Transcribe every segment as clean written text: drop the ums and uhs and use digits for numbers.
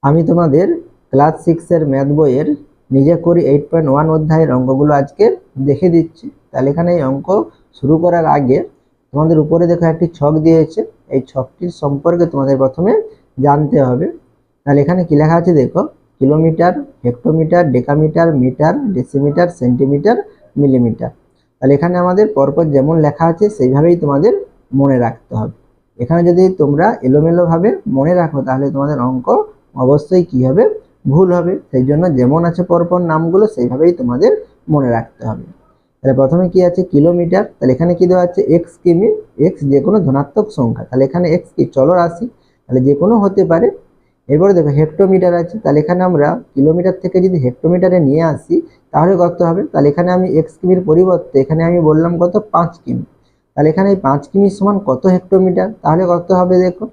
আমি তোমাদের ক্লাস 6 এর ম্যাথ বইয়ের নিজে করি 8.1 অধ্যায়ের অঙ্কগুলো আজকে দেখে দিচ্ছি। তাহলে এখানে এই অঙ্ক শুরু করার আগে তোমাদের উপরে দেখো একটি ছক দিয়েছে, এই ছকটির সম্পর্কে তোমাদের প্রথমে জানতে হবে। তাহলে এখানে কি লেখা আছে দেখো, kilometre, hectometre, decametre, metre, decimetre, centimetre, millimetre. তাহলে এখানে আমাদের পরপর যেমন লেখা আছে সেইভাবেই তোমাদের মনে রাখতে হবে। এখানে যদি তোমরা এলোমেলোভাবে মনে রাখো তাহলে তোমাদের অঙ্ক অবশ্যই কি হবে, ভুল হবে। সেই জন্য যেমন আছে পরপর নামগুলো সেইভাবেই তোমাদের মনে রাখতে হবে। তাহলে প্রথমে কি আছে, কিলোমিটার। তাহলে এখানে কি দেওয়া আছে, এক্স কিমি, এক্স যে কোনো ধনাত্মক সংখ্যা। তাহলে এখানে এক্স কি চলরাশি, তাহলে যে কোনো হতে পারে। এরপরে দেখো হেক্টোমিটার আছে, তাহলে এখানে আমরা কিলোমিটার থেকে যদি হেক্টোমিটারে নিয়ে আসি তাহলে কত হবে। তাহলে এখানে আমি এক্স কিমির পরিবর্তে এখানে আমি বললাম কত, 5 কিমি। তাহলে এখানে এই 5 কিমি সমান কত হেক্টোমিটার, তাহলে কত হবে দেখো।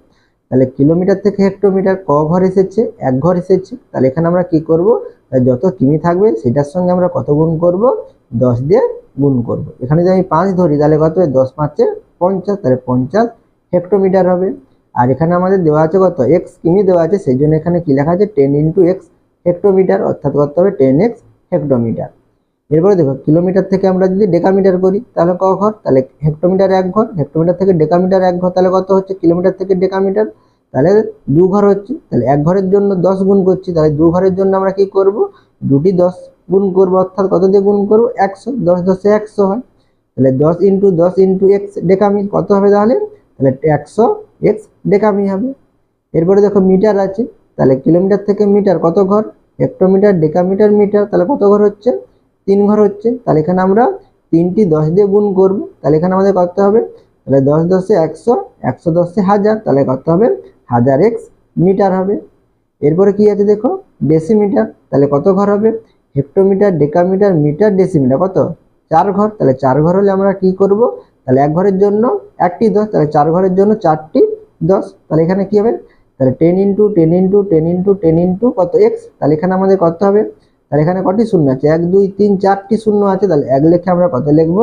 তাহলে কিলোমিটার থেকে হেক্টোমিটার ক ঘর এসেছে, এক ঘর এসেছে। তাহলে এখানে আমরা কি করব, যত কিমি থাকবে সেটার সঙ্গে আমরা কত গুণ করব, 10 দিয়ে গুণ করব। এখানে যদি আমি 5 ধরি তাহলে কত হবে, 10 5 50, তাহলে 50 হেক্টোমিটার হবে। আর এখানে আমাদের দেওয়া আছে কত, এক্স কিমি দেওয়া আছে, সেই জন্য এখানে কি লেখা আছে, 10 ইন্টু এক্স হেক্টোমিটার, অর্থাৎ কত হবে 10x হেক্টোমিটার। এরপরে দেখো কিলোমিটার থেকে আমরা যদি ডেকামিটার করি তাহলে ক ঘর, তাহলে হেক্টোমিটার এক ঘর, হেক্টোমিটার থেকে ডেকামিটার এক ঘর, তাহলে কত হচ্ছে, কিলোমিটার থেকে ডেকামিটার তাহলে 2 ঘর হচ্ছে। তাহলে এক ঘরের জন্য 10 গুণ করছি, তাহলে 2 ঘরের জন্য আমরা কি করব, দুটি 10 গুণ করব, অর্থাৎ কত দিয়ে গুণ করব, 100, 10 10 100 হয়। তাহলে 10 ইন্টু 10 ইন্টু এক্স ডেকামি কত হবে, তাহলে তাহলে 100 এক্স ডেকামি হবে। এরপরে দেখো মিটার আছে, তাহলে কিলোমিটার থেকে মিটার কত ঘর, হেক্টোমিটার, ডেকামিটার, মিটার, তাহলে কত ঘর হচ্ছে, 3 ঘর হচ্ছে। তাহলে এখানে আমরা 3টি 10 দিয়ে গুণ করব, তাহলে এখানে আমাদের কত হবে, তাহলে 10 10 100, 100 10 1000, তাহলে কত হবে, 1000 এক্স মিটার হবে। এরপরে কি আছে দেখো, ডেসিমিটার। তাহলে কত ঘর হবে, হেক্টোমিটার, ডেকামিটার, মিটার, ডেসিমিটার কত, 4 ঘর। তাহলে 4 ঘর হলে আমরা কি করব, তাহলে এক ঘরের জন্য একটি 10, তাহলে 4 ঘরের জন্য 4টি 10। তাহলে এখানে কি হবে, তাহলে 10 ইন্টু 10 ইন্টু 10 ইন্টু 10 ইন্টু কত এক্স। তাহলে এখানে আমাদের কত হবে, তাহলে এখানে কটি শূন্য আছে, 1 2 3 4টি শূন্য আছে। তাহলে এক লিখে আমরা কত লিখবো,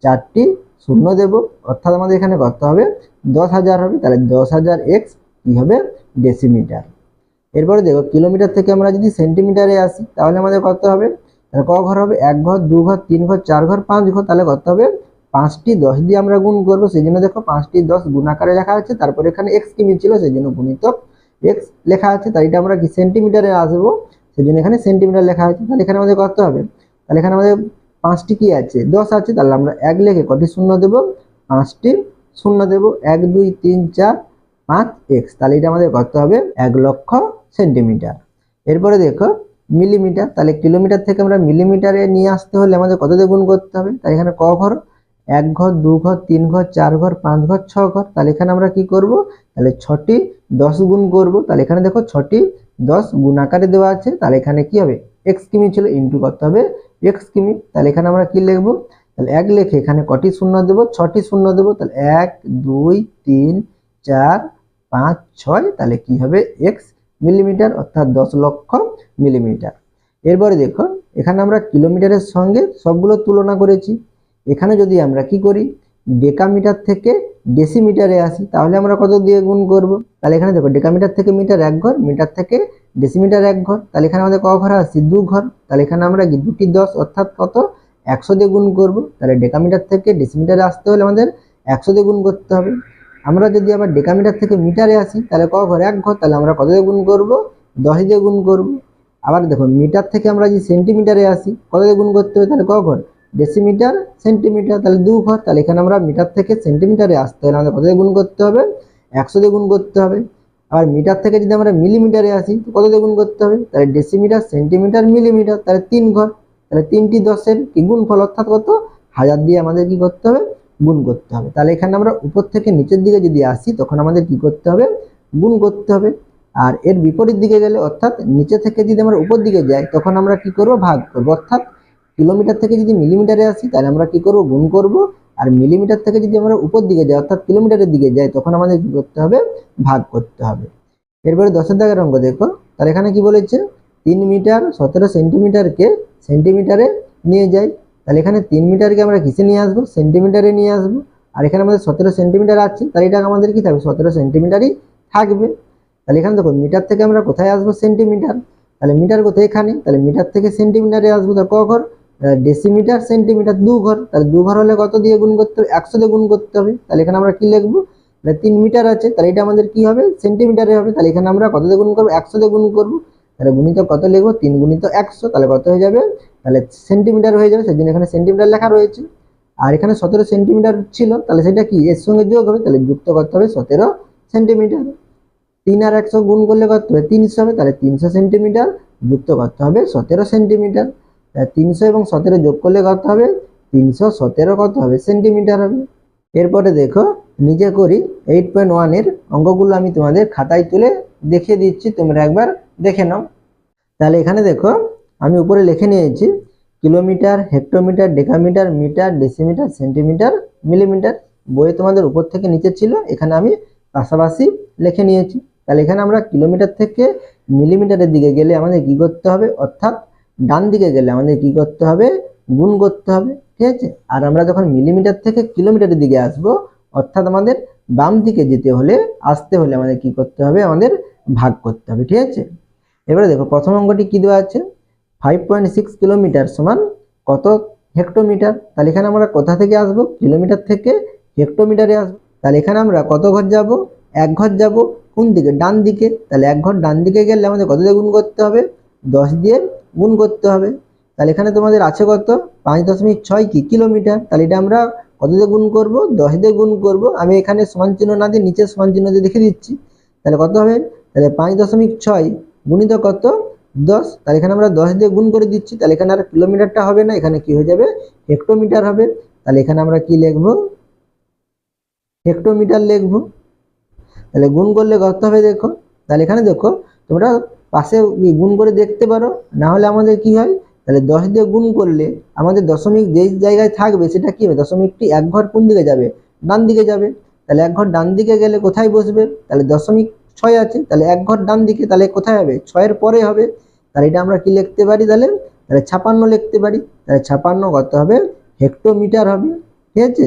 4টি শূন্য দেব, অর্থাৎ আমাদের এখানে কত হবে, 10,000 হবে। তাহলে 10,000 এক্স কি হবে, ডেসিমিটার। এরপরে দেখো কিলোমিটার থেকে আমরা যদি সেন্টিমিটারে আসি তাহলে আমাদের কত হবে, তাহলে ক ঘর হবে, এক ঘর, 2 ঘর, 3 ঘর, 4 ঘর, 5 ঘর। তাহলে কত হবে, 5টি 10 দিয়ে আমরা গুণ করবো, সেই জন্য দেখো 5টি 10 গুণ আকারে লেখা আছে, তারপরে এখানে এক্স কিমি ছিল সেই জন্য গুণিতক এক্স লেখা আছে। তাই এটা আমরা কি সেন্টিমিটারে আসবো, সেই জন্য এখানে সেন্টিমিটার লেখা আছে। তাহলে এখানে আমাদের কত হবে, তাহলে এখানে আমাদের 5টি কি আছে, 10 আছে, তাহলে আমরা এক লিখে কটি শূন্য দেব, 5টি শূন্য দেব, 1 2 3 4 5 এক্স। তাহলে এটা আমাদের কত হবে, 1,00,000 সেন্টিমিটার। এরপরে দেখো মিলিমিটার। তাহলে কিলোমিটার থেকে আমরা মিলিমিটারে নিয়ে আসতে হলে আমাদের কত দিয়ে গুণ করতে হবে, তাই এখানে ক ঘর, এক ঘর, 2 ঘর, 3 ঘর, 4 ঘর, 5 ঘর, 6 ঘর। তাহলে এখানে আমরা কি করব, তাহলে 6টি 10 গুণ করব। তাহলে এখানে দেখো 6টি 10 গুণ আকারে দেওয়া আছে, তাহলে এখানে কি হবে, এক্স কিমি ছিল, ইন্টু করতে হবে এক্স কিমি। তাহলে এখানে আমরা কি লিখবো, তাহলে এক লিখে এখানে কটি শূন্য দেবো, 6টি শূন্য দেবো। তাহলে 1 2 3 4 5 6, তাহলে কি হবে, এক্স মিলিমিটার, অর্থাৎ 10,00,000 মিলিমিটার। এরপরে দেখো এখানে আমরা কিলোমিটারের সঙ্গে সবগুলো তুলনা করেছি। এখানে যদি আমরা কি করি, ডেকামিটার থেকে ডেসিমিটারে আসি তাহলে আমরা কত দিয়ে গুণ করব। তাহলে এখানে দেখো ডেকামিটার থেকে মিটার এক ঘর, মিটার থেকে ডেসিমিটার এক ঘর। তাহলে এখানে আমাদের ক ঘর আসছে, 2 ঘর। তাহলে এখানে আমরা দুটি 10 অর্থাৎ কত, 100 দিয়ে গুণ করব। তাহলে ডেকামিটার থেকে ডেসিমিটারে আসতে হলে আমাদের 100 দিয়ে গুণ করতে হবে। আমরা যদি আবার ডেকামিটার থেকে মিটারে আসি তাহলে ক ঘর, এক ঘর। তাহলে আমরা কত দিয়ে গুণ করব, 10 দিয়ে গুণ করব। আবার দেখো মিটার থেকে আমরা যদি সেন্টিমিটারে আসি কত দিয়ে গুণ করতে হবে, তাহলে ক ঘর, ডেসিমিটার সেন্টিমিটার, তাহলে 2 ঘর। তাহলে এখানে আমরা মিটার থেকে সেন্টিমিটারে আসতে হলে আমাদের কত দিয়ে গুণ করতে হবে, 100 দিয়ে গুণ করতে হবে। আবার মিটার থেকে যদি আমরা মিলিমিটারে আসি কত দিয়ে গুণ করতে হবে, তাহলে ডেসিমিটার সেন্টিমিটার মিলিমিটার, তাহলে 3 ঘর। তাহলে 3টি 10-এর কি গুণফল, অর্থাৎ কত, 1000 দিয়ে আমাদের কি করতে হবে, গুণ করতে হবে। তাহলে এখানে আমরা উপর থেকে নিচের দিকে যদি আসি তখন আমাদের কি করতে হবে, গুণ করতে হবে। আর এর বিপরীত দিকে গেলে, অর্থাৎ নিচে থেকে যদি আমরা উপর দিকে যাই তখন আমরা কি করব, ভাগ করব। অর্থাৎ কিলোমিটার থেকে যদি মিলিমিটারে আসি তাহলে আমরা কি করব, গুণ করব। আর মিলিমিটার থেকে যদি আমরা উপর দিকে যাই অর্থাৎ কিলোমিটারের দিকে যাই তখন আমাদের কি করতে হবে, ভাগ করতে হবে। এরপরে 10 দাগের অঙ্ক দেখো। তাহলে এখানে কি বলেছে, 3 মিটার 17 সেন্টিমিটারকে সেন্টিমিটারে নিয়ে যাই। তাহলে এখানে 3 মিটারকে আমরা কিসে নিয়ে আসবো, সেন্টিমিটারে নিয়ে আসবো। আর এখানে আমাদের 17 সেন্টিমিটার আছে, তাহলে এটা আমাদের কি থাকবে, 17 সেন্টিমিটারই থাকবে। তাহলে এখানে দেখো মিটার থেকে আমরা কোথায় আসবো, সেন্টিমিটার। তাহলে মিটার কোথায়, এখানে। তাহলে মিটার থেকে সেন্টিমিটারে আসবো, তাহলে ক ঘর, ডেসিমিটার সেন্টিমিটার 2 ঘর। তাহলে 2 ঘর হলে কত দিয়ে গুণ করতে হবে, 100 দিয়ে গুণ করতে হবে। তাহলে এখানে আমরা কি লিখবো, 3 মিটার আছে, তাহলে এটা আমাদের কি হবে, সেন্টিমিটারে হবে। তাহলে এখানে আমরা কত দিয়ে গুণ করবো, 100 দিয়ে গুণ করবো। তাহলে গুণিত কত লিখবো, 3 গুণিত 100, তাহলে কত হয়ে যাবে, তাহলে সেন্টিমিটার হয়ে যাবে, সেই জন্য এখানে সেন্টিমিটার লেখা রয়েছে। আর এখানে 17 সেন্টিমিটার ছিল, তাহলে সেটা কি এর সঙ্গে যোগ হবে, তাহলে যুক্ত করতে হবে 17 সেন্টিমিটার। 3 আর 100 গুণ করলে কত হবে, 300 হবে, তাহলে 300 সেন্টিমিটার যুক্ত করতে হবে 17 সেন্টিমিটার। 300 এবং 17 যোগ করলে কত হবে, 317 কত হবে, সেন্টিমিটার হবে। এরপরে দেখো নিজে করি 8.1 এর অঙ্কগুলো আমি তোমাদের খাতায় তুলে দেখিয়ে দিচ্ছি, তোমরা একবার দেখে নাও। তাহলে এখানে দেখো আমি উপরে লিখে নিয়েছি kilometre, hectometre, decametre, metre, decimetre, centimetre, millimetre. বইয়ে তোমাদের উপর থেকে নিচে ছিল, এখানে আমি পাশাপাশি লিখে নিয়েছি। তাহলে এখানে আমরা কিলোমিটার থেকে মিলিমিটারের দিকে গেলে আমাদের কি করতে হবে, অর্থাৎ ডান দিকে গেলে আমাদের কি করতে হবে, গুণ করতে হবে, ঠিক আছে। আর আমরা যখন মিলিমিটার থেকে কিলোমিটারের দিকে আসব, অর্থাৎ আমাদের বাম দিকে যেতে হলে, আসতে হলে আমাদের কি করতে হবে, আমাদের ভাগ করতে হবে, ঠিক আছে। এবারে দেখো প্রথম অঙ্কটি কি দেওয়া আছে, 5.6 কিলোমিটার সমান কত হেক্টোমিটার। তাহলে এখানে আমরা কোথা থেকে আসব, কিলোমিটার থেকে হেক্টোমিটারে আসব। তাহলে এখানে আমরা কত ঘর যাব, 1 ঘর যাব, কোন দিকে, ডান দিকে। তাহলে 1 ঘর ডান দিকে গেলে আমাদের কত দিয়ে গুণ করতে হবে, 10 দিয়ে গুণ করতে হবে। তাহলে এখানে তোমাদের আছে কত, 5.6 কি কিলোমিটার। তাহলে এটা আমরা কত দিয়ে গুণ করব, 10 দিয়ে গুণ করব। আমি এখানে সমান চিহ্ন না দিয়ে নিচে সমান চিহ্ন দিয়ে দেখে দিচ্ছি। তাহলে কত হবে, তাহলে 5.6 গুণিত কত, 10। তাহলে এখানে আমরা 10 দিয়ে গুণ করে দিচ্ছি। তাহলে এখানে আর কিলোমিটারটা হবে না, এখানে কি হয়ে যাবে, হেক্টোমিটার হবে। তাহলে এখানে আমরা কি লিখবো, হেক্টোমিটার লিখবো। তাহলে গুণ করলে কত হবে দেখো, তাহলে এখানে দেখো তোমরা পাশে গুণ করে দেখতে পারো, না হলে আমাদের কি হয়, তাহলে 10 দিয়ে গুণ করলে আমাদের দশমিক যেই জায়গায় থাকবে সেটা কি হবে, দশমিকটি 1 ঘর কোন দিকে যাবে, ডান দিকে যাবে। তাহলে 1 ঘর ডান দিকে গেলে কোথায় বসবে, তাহলে 0.6 আছে, তাহলে 1 ঘর ডান দিকে, তাহলে কোথায় হবে, 6 এর পরে হবে। তাহলে এটা আমরা কি লিখতে পারি, তাহলে তাহলে 56 লিখতে পারি। তাহলে 56 কত হবে, হেক্টোমিটার হবে, ঠিক আছে।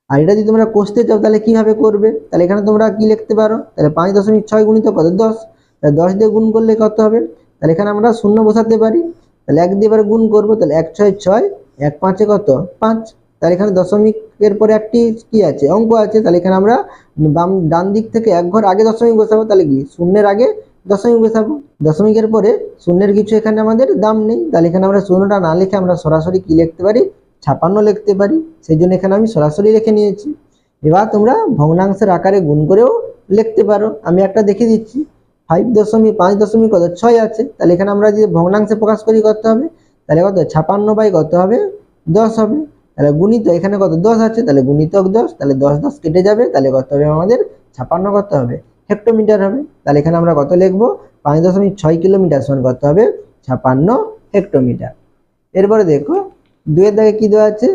আর এটা যদি তোমরা কষতে চাও তাহলে কিভাবে করবে, তাহলে এখানে তোমরা কি লিখতে পারো, তাহলে 5.6 গুণিত কত, 10। তাহলে 10 দিয়ে গুণ করলে কত হবে, তাহলে এখানে আমরা শূন্য বসাতে পারি। তাহলে 1 দিয়ে এবার গুণ করবো, তাহলে 1 6 6, 1 5 কত, 5। তাহলে এখানে দশমিকের পরে একটি কি আছে, অঙ্ক আছে। তাহলে এখানে আমরা ডান দিক থেকে 1 ঘর আগে দশমিক বসাবো, তাহলে কি শূন্যের আগে দশমিক বসাবো। দশমিকের পরে শূন্যের কিছু এখানে আমাদের দাম নেই, তাহলে এখানে আমরা শূন্যটা না লিখে আমরা সরাসরি কি লিখতে পারি, 56 লিখতে পারি। সেই জন্য এখানে আমি সরাসরি লিখে নিয়েছি। এবার তোমরা ভগ্নাংশের আকারে গুণ করেও লিখতে পারো, আমি একটা দেখে দিচ্ছি। 5.6 আছে, তাহলে এখানে আমরা যদি ভগ্নাংশে প্রকাশ করি করতে হবে, তাহলে কত, 56 বাই কত হবে, 10 হবে। তাহলে গুণিত এখানে কত, 10 আছে, তাহলে গুণিতক 10, তাহলে 10 10 কেটে যাবে, তাহলে কত হবে আমাদের, 56 কত হবে, হেক্টোমিটার হবে। তাহলে এখানে আমরা কত লিখবো, 5.6 কিলোমিটার সমান কত হবে, 56 হেক্টোমিটার। এরপরে দেখো 2 এর দাগে কি দেওয়া আছে,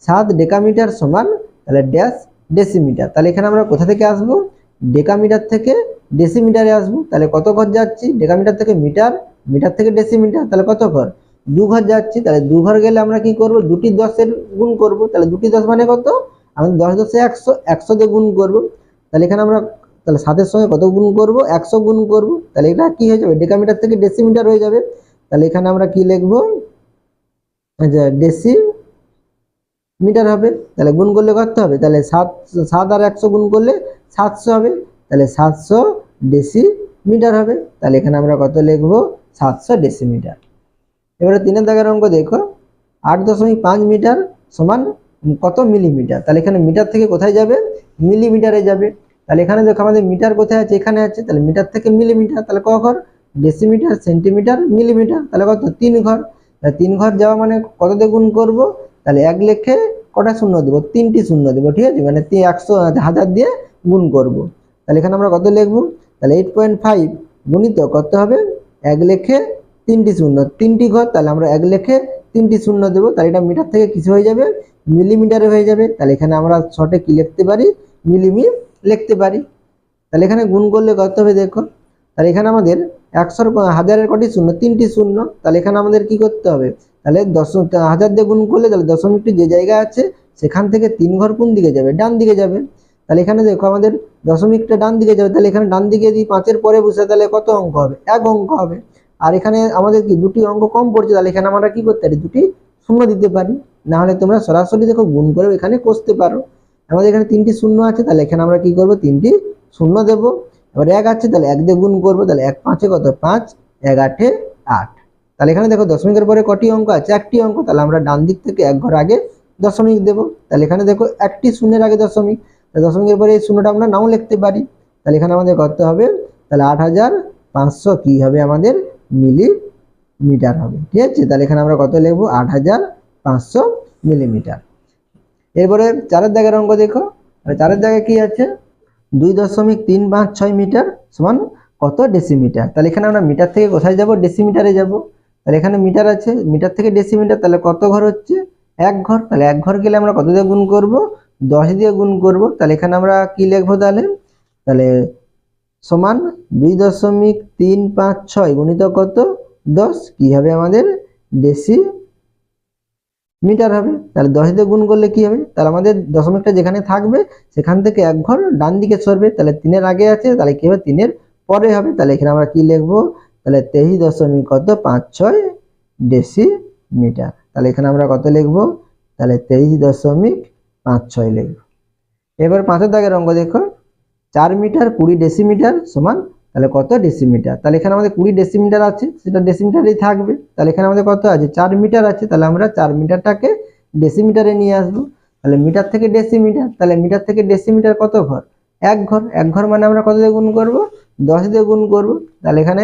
7 ডেকামিটার সমান, তাহলে ড্যাশ ডেসিমিটার। তাহলে এখানে আমরা কোথা থেকে আসবো, ডেকামিটার থেকে ডেসিমিটারে আসবো। তাহলে কত ঘর যাচ্ছি, ডেকামিটার থেকে মিটার, মিটার থেকে ডেসিমিটার, তাহলে কত ঘর, 2 ঘর যাচ্ছি। তাহলে 2 ঘর গেলে আমরা কি করব, দুটি 10 এর গুণ করব। তাহলে দুটি 10 মানে কত, আমরা 10 10 100, 100 দিয়ে গুণ করব। তাহলে এখানে আমরা তাহলে 7 এর সঙ্গে কত গুণ করব, 100 গুণ করব। তাহলে এটা কি হয়ে যাবে, ডেকামিটার থেকে ডেসিমিটার হয়ে যাবে। তাহলে এখানে আমরা কি লিখবো, ডেসিমিটার হবে। তাহলে গুণ করলে কত হবে, তাহলে 7 আর 100 গুণ করলে 700 হবে। তাহলে 700 ডেসিমিটার হবে। তাহলে এখানে আমরা কত লিখবো, 700 ডেসিমিটার। এবারে 3 এর দাগের অঙ্ক দেখো, 8.5 মিটার সমান কত মিলিমিটার। তাহলে এখানে মিটার থেকে কোথায় যাবে, মিলিমিটারে যাবে। তাহলে এখানে দেখো আমাদের মিটার কোথায় আছে, এখানে আছে। তাহলে মিটার থেকে মিলিমিটার, তাহলে ক ঘর, ডেসিমিটার সেন্টিমিটার মিলিমিটার, তাহলে কত, 3 ঘর। তাহলে 3 ঘর যাওয়া মানে কত দিয়ে গুণ করবো, তাহলে 1 লিখে কটা শূন্য দেবো, 3টি শূন্য দেবো, ঠিক আছে, মানে 100 1000 দিয়ে গুণ করব। তাহলে এখানে আমরা কত লিখবো, তাহলে 8.5 গুণিত কত হবে, 1 লিখে 3টি শূন্য, 3টি ঘর। তাহলে আমরা 1 লিখে 3টি শূন্য দেবো। তাহলে এটা মিটার থেকে কিছু হয়ে যাবে, মিলিমিটারে হয়ে যাবে। তাহলে এখানে আমরা শর্টে কি লিখতে পারি, মিলিমি লিখতে পারি। তাহলে এখানে গুণ করলে কত হবে দেখো, তাহলে এখানে আমাদের 100 1000-এর কটি শূন্য, 3টি শূন্য। তাহলে এখানে আমাদের কি করতে হবে, তাহলে 1000 দিয়ে গুণ করলে তাহলে দশমিকটি যে জায়গায় আছে সেখান থেকে 3 ঘর কোন দিকে যাবে, ডান দিকে যাবে। তাহলে এখানে দেখো আমাদের দশমিকটা ডান দিকে যাবে, তাহলে এখানে ডান দিকে যদি 5-এর পরে বসে তাহলে কত অঙ্ক হবে? 1 অঙ্ক হবে। আর এখানে আমাদের কি দুটি অঙ্ক কম পড়ছে, তাহলে এখানে আমরা কি করতে পারি? দুটি শূন্য দিতে পারি। না হলে তোমরা সরাসরি দেখো গুণ করে এখানে কষতে পারো। আমাদের এখানে 3টি শূন্য আছে, তাহলে এখানে আমরা কি করব? 3টি শূন্য দেব। এবার 1 আছে, তাহলে 1 দিয়ে গুণ করবো, তাহলে 1 5-এ কত? 5, 1 8-এ 8। তাহলে এখানে দেখো দশমিকের পরে কটি অঙ্ক আছে? 1টি অঙ্ক। তাহলে আমরা ডান দিক থেকে 1 ঘর আগে দশমিক দেব। তাহলে এখানে দেখো 1টি শূন্যের আগে দশমিক, দশমিকের পরে এই শূন্যটা আমরা নাও লিখতে পারি। তাহলে এখানে আমাদের কত হবে? তাহলে 8500 কি হবে? আমাদের মিলিমিটার হবে। ঠিক আছে, তাহলে এখানে আমরা কত লিখবো? 8500 মিলিমিটার। এরপরে 4-এর দাগের অঙ্ক দেখো। 4-এর দাগে কি আছে? 2.356 মিটার সমান কত ডেসিমিটার? তাহলে এখানে আমরা মিটার থেকে কোথায় যাব? ডেসিমিটারে যাব। তাহলে এখানে মিটার আছে, মিটার থেকে ডেসিমিটার, তাহলে কত ঘর হচ্ছে? 1 ঘর। তাহলে 1 ঘর গেলে আমরা কত দিয়ে গুণ করব? 10 দিয়ে গুণ করব। তাহলে এখানে আমরা কি লিখবো তাহলে? তাহলে সমান 2.356 গুণিত কত? 10 কি হবে আমাদের? ডেসিমিটার হবে। তাহলে 10 দিয়ে গুণ করলে কি হবে? তাহলে আমাদের দশমিকটা যেখানে থাকবে সেখান থেকে 1 ঘর ডান দিকে সরবে। তাহলে 3-এর আগে আছে, তাহলে কি হবে? 3-এর পরে হবে। তাহলে এখানে আমরা কি লিখবো? তাহলে 23.56 ডেসিমিটার। তাহলে এখানে আমরা কত লিখবো? তাহলে 23.56 লিখবো। এবার 5-এর দাগের অঙ্ক দেখো। 4 মিটার 20 ডেসিমিটার সমান তাহলে কত ডেসিমিটার? তাহলে এখানে আমাদের 20 ডেসিমিটার আছে, সেটা ডেসিমিটারেই থাকবে। তাহলে এখানে আমাদের কত আছে? 4 মিটার আছে, তাহলে আমরা 4 মিটারটাকে ডেসিমিটারে নিয়ে আসবো। তাহলে মিটার থেকে ডেসিমিটার, তাহলে মিটার থেকে ডেসিমিটার কত ঘর? 1 ঘর। 1 ঘর মানে আমরা কত দিয়ে গুণ করব? 10 দিয়ে গুণ করব। তাহলে এখানে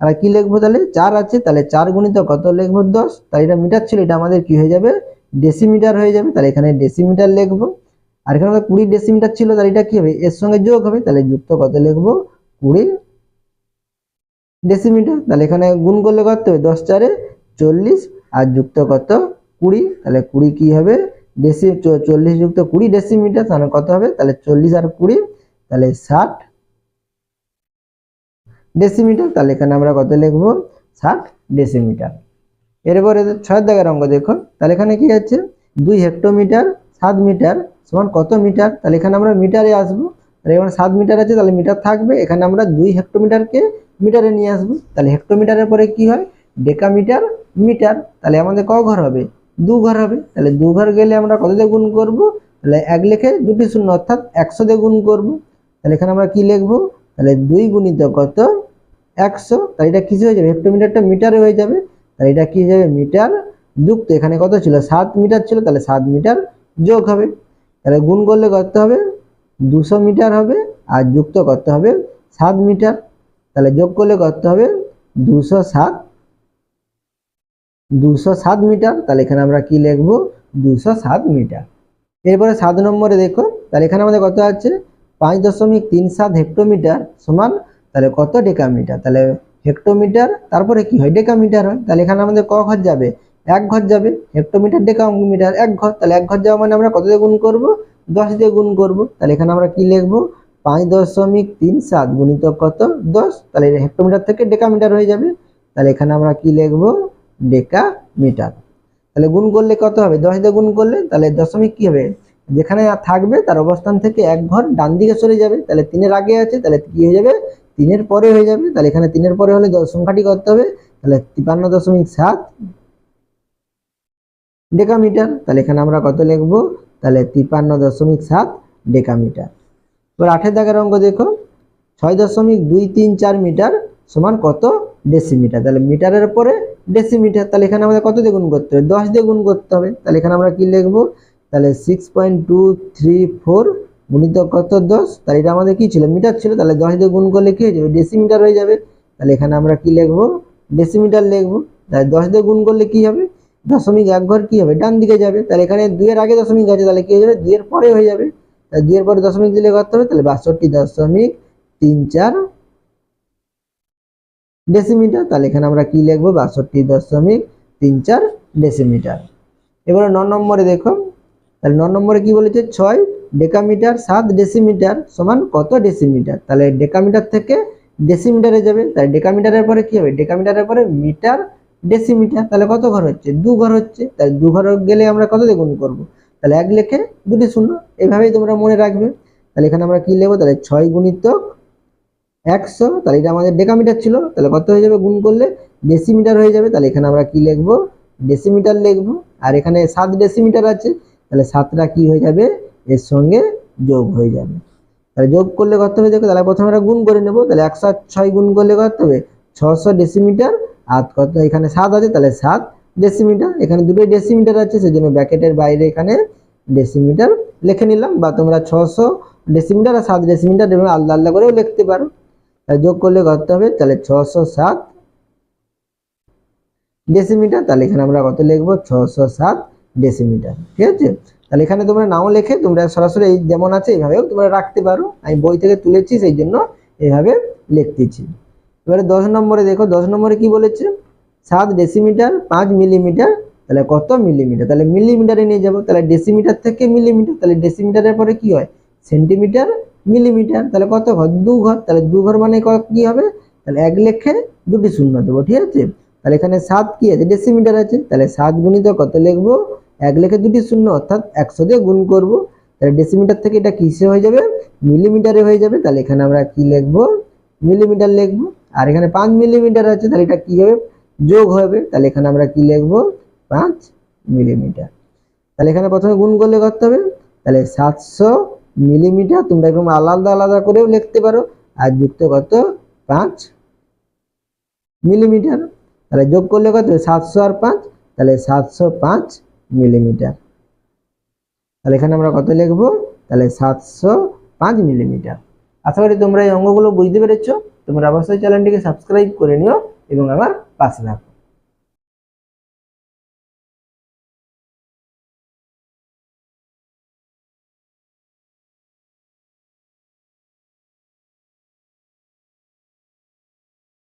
আমরা কি লিখবো? তাহলে 4 আছে, তাহলে 4 গুণিত কত লিখবো? 10। তাহলে এটা মিটার ছিল, এটা আমাদের কি হয়ে যাবে? ডেসিমিটার হয়ে যাবে। তাহলে এখানে ডেসিমিটার লিখবো। আর এখানে আমাদের 20 ডেসিমিটার ছিল, তাহলে এটা কি হবে? এর সঙ্গে যোগ হবে, তাহলে যুক্ত কত লিখবো? 20 ডেসিমিটার। তাহলে এখানে গুণ করলে কত হবে? 10 4-এ 40 আর যুক্ত কত? 20। তাহলে 20 কি হবে? 40 যুক্ত 20 ডেসিমিটার, তাহলে কত হবে? তাহলে 40 আর 20 তাহলে 60 ডেসিমিটার। তাহলে এখানে আমরা কত লিখবো? 60 ডেসিমিটার। এরপরে 6-এর দাগের অঙ্ক দেখো। তাহলে এখানে কি আছে? 2 হেক্টোমিটার 7 মিটার সমান কত মিটার? তাহলে এখানে আমরা মিটারে আসবো। তাহলে এখানে 7 মিটার আছে, তাহলে মিটার থাকবে। এখানে আমরা 2 হেক্টোমিটারকে মিটারে নিয়ে আসবো। তাহলে হেক্টোমিটারের পরে কি হয়? Decametre metre. তাহলে আমাদের ক ঘর হবে? 2 ঘর হবে। তাহলে 2 ঘর গেলে আমরা কত দিয়ে গুণ করব? তাহলে 1 লিখে দুটি শূন্য অর্থাৎ 100 দিয়ে গুণ করব। তাহলে এখানে আমরা কি লিখবো? তাহলে 2 গুণিত কত? 100। তাহলে এটা কিছু হয়ে যাবে? হেক্টোমিটারটা মিটারে হয়ে যাবে। তাহলে এটা কি হয়ে যাবে? মিটার যুক্ত এখানে কত ছিল? 7 মিটার ছিল, তাহলে 7 মিটার যোগ হবে। তাহলে গুণ করলে কত হবে? 200 মিটার হবে। আর যুক্ত করতে হবে 7 মিটার। তাহলে যোগ করলে কত হবে? 207 মিটার। তাহলে এখানে আমরা কি লিখবো? 207 মিটার। এরপরে 7 নম্বরে দেখো। তাহলে এখানে আমাদের কত আছে? 5.37 হেক্টোমিটার সমান তাহলে কত ডেকামিটার? তাহলে হেক্টোমিটার তারপরে কি হয়? ডেকামিটার হয়। তাহলে এখানে আমাদের ক ঘর যাবে? 1 ঘর যাবে। হেক্টোমিটার ডেকামিটার 1 ঘর, তাহলে 1 ঘর যাওয়া মানে আমরা কত দিয়ে গুণ করব? 10 দিয়ে গুণ করব। তাহলে এখানে আমরা কি লিখবো? 5.37 গুণিত কত? 10। তাহলে হেক্টোমিটার থেকে ডেকামিটার হয়ে যাবে। তাহলে এখানে আমরা কি লিখবো? ডেকামিটার। তাহলে গুণ করলে কত হবে? 10 দিয়ে গুণ করলে তাহলে দশমিক কি হবে? যেখানে থাকবে তার অবস্থান থেকে 1 ঘর ডান দিকে সরে যাবে। তাহলে 3-এর আগে আছে, তাহলে কি হয়ে যাবে? 3-এর পরে হয়ে যাবে। তাহলে এখানে 3-এর পরে হলে সংখ্যাটি করতে হবে, তাহলে 53.7 ডেকামিটার। তাহলে এখানে আমরা কত লিখবো? তাহলে 53.7 ডেকামিটার। এবার 8-এর দাগের অঙ্ক দেখো। 6.234 মিটার সমান কত ডেসিমিটার? তাহলে মিটারের পরে ডেসিমিটার। তাহলে এখানে আমাদের কত দিয়ে গুণ করতে হবে? 10 দিয়ে গুণ করতে হবে। তাহলে এখানে আমরা কি লিখবো? তাহলে 6.234 গুণিত কত? 10। তাহলে এটা আমাদের কি ছিল? মিটার ছিল। তাহলে 10 দিয়ে গুণ করলে কি হয়ে যাবে? ডেসিমিটার হয়ে যাবে। তাহলে এখানে আমরা কি লিখবো? ডেসিমিটার লিখবো। তাহলে 10 দিয়ে গুণ করলে কি হবে? দশমিক 1 ঘর কি হবে? ডান দিকে যাবে। তাহলে এখানে 2-এর আগে দশমিক আছে, তাহলে কি হয়ে যাবে? 2-এর পরে হয়ে যাবে। তাহলে 2-এর পরে দশমিক দিলে কত হবে? তাহলে 62.34 ডেসিমিটার। তাহলে এখানে আমরা কি লিখবো? 62.34 ডেসিমিটার। এবারে 9 নম্বরে দেখো। তাহলে 9 নম্বরে কি বলেছে? 6 ডেকামিটার 7 ডেসিমিটার সমান কত ডেসিমিটার? তাহলে ডেকামিটার থেকে ডেসিমিটারে যাবে। তাহলে ডেকামিটারের পরে কি হবে? ডেকামিটারের পরে মিটার ডেসিমিটার। তাহলে কত ঘর হচ্ছে? 2 ঘর হচ্ছে। তাহলে 2 ঘর গেলে আমরা কত দিয়ে গুণ করবো? তাহলে 1 লিখে দুটি শূন্য। এইভাবেই তোমরা মনে রাখবে। তাহলে এখানে আমরা কি লিখবো, তাহলে 6 গুণিতক 100, তাহলে এটা আমাদের ডেকামিটার ছিল, তাহলে কত হয়ে যাবে গুণ করলে ডেসিমিটার হয়ে যাবে। তাহলে এখানে আমরা কি লিখবো, ডেসিমিটার লিখবো। আর এখানে 7 ডেসিমিটার আছে, তাহলে 7টা কি হয়ে যাবে, এর সঙ্গে যোগ হয়ে যাবে। তাহলে যোগ করলে কত হবে দেখো, তাহলে প্রথমে আমরা গুণ করে নেব। তাহলে 106 গুণ করলে কত হবে, 600 ডেসিমিটার। আর কত, এখানে 7 আছে, তাহলে 7 ডেসিমিটার। এখানে দুটোই ডেসিমিটার আছে, সেজন্য ব্র্যাকেটের বাইরে এখানে ডেসিমিটার লিখে নিলাম। বা তোমরা 600 ডেসিমিটার আর 7 ডেসিমিটার এভাবে আলাদা আলাদা করেও লিখতে পারো। তাহলে যোগ করলে কত হবে, তাহলে 607 ডেসিমিটার। তাহলে এখানে আমরা কত লিখবো, 607 ডেসিমিটার। ঠিক আছে, তাহলে এখানে তোমরা নাও লিখে তোমরা সরাসরি এই যেমন আছে এইভাবেও তোমরা রাখতে পারো। আমি বই থেকে তুলেছি, সেই জন্য এইভাবে লিখতেছি। এবারে 10 নম্বরে দেখো, 10 নম্বরে কি বলেছে, 7 ডেসিমিটার 5 মিলিমিটার, তাহলে কত মিলিমিটার, তাহলে মিলিমিটারে নিয়ে যাব। তাহলে ডেসিমিটার থেকে মিলিমিটার, তাহলে ডেসিমিটারের পরে কি হয়, সেন্টিমিটার, মিলিমিটার, তাহলে কত ঘর, 2 ঘর। তাহলে 2 ঘর মানে কি হবে, তাহলে 1 লিখে 2টি শূন্য দেবো। ঠিক আছে, তাহলে এখানে 7 কি আছে, ডেসিমিটার আছে, তাহলে 7 গুণিত কত লিখবো, 1 লিখে 2টি শূন্য, অর্থাৎ 100 দিয়ে গুণ করব। তাহলে ডেসিমিটার থেকে এটা কিসে হয়ে যাবে, মিলিমিটারে হয়ে যাবে। তাহলে এখানে আমরা কি লিখবো, মিলিমিটার লিখবো। আর এখানে 5 মিলিমিটার আছে, তাহলে এটা কি হবে, যোগ হবে। তাহলে এখানে আমরা কি লিখবো, 5 মিলিমিটার। তাহলে এখানে প্রথমে গুণ করলে কত হবে, তাহলে 700 মিলিমিটার, তোমরা এরকম আলাদা আলাদা করেও লিখতে পারো। আর যুক্ত কত, 5 মিলিমিটার। তাহলে যোগ করলে কত, 700 আর 5, তাহলে 705 মিলিমিটার। তাহলে এখানে আমরা কত লিখবো, তাহলে 705 মিলিমিটার। আশা করি তোমরা এই অঙ্কগুলো বুঝতে পেরেছো। তোমরা অবশ্যই চ্যানেলটিকে সাবস্ক্রাইব করে নিও এবং আমার পাশে থাকো।